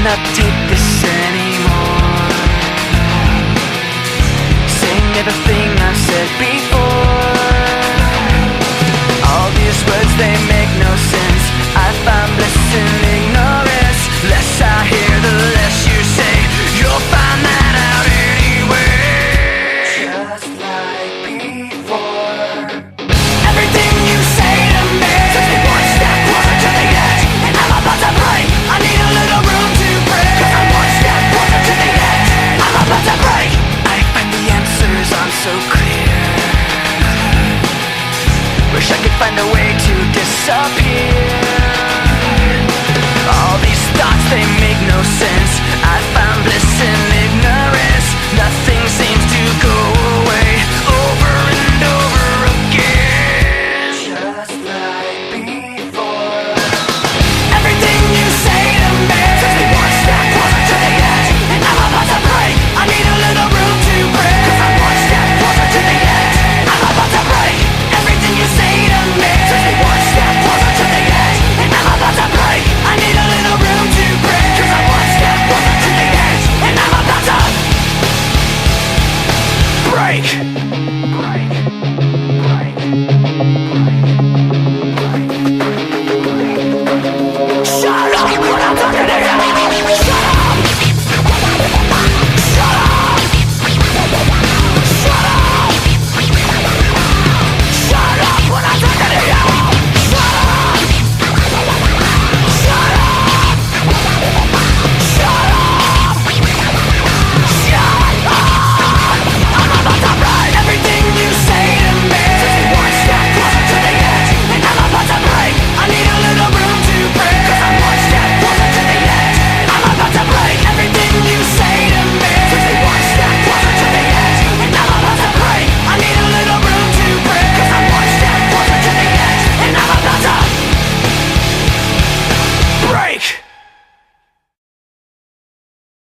cannot take this anymore. Saying everything I've said before. All these words, they make no sense. I find bliss in ignorance. Less I hear, the less you say. You'll find that out anyway. Just like before. Everything you say to me takes me one step closer to the edge, and I'm about to break. I need a little room to breathe, 'cause I'm one step closer to the edge. I'm about to break. I find the answers aren't so clear. Wish I could find a way to disappear. All these thoughts, they make no sense.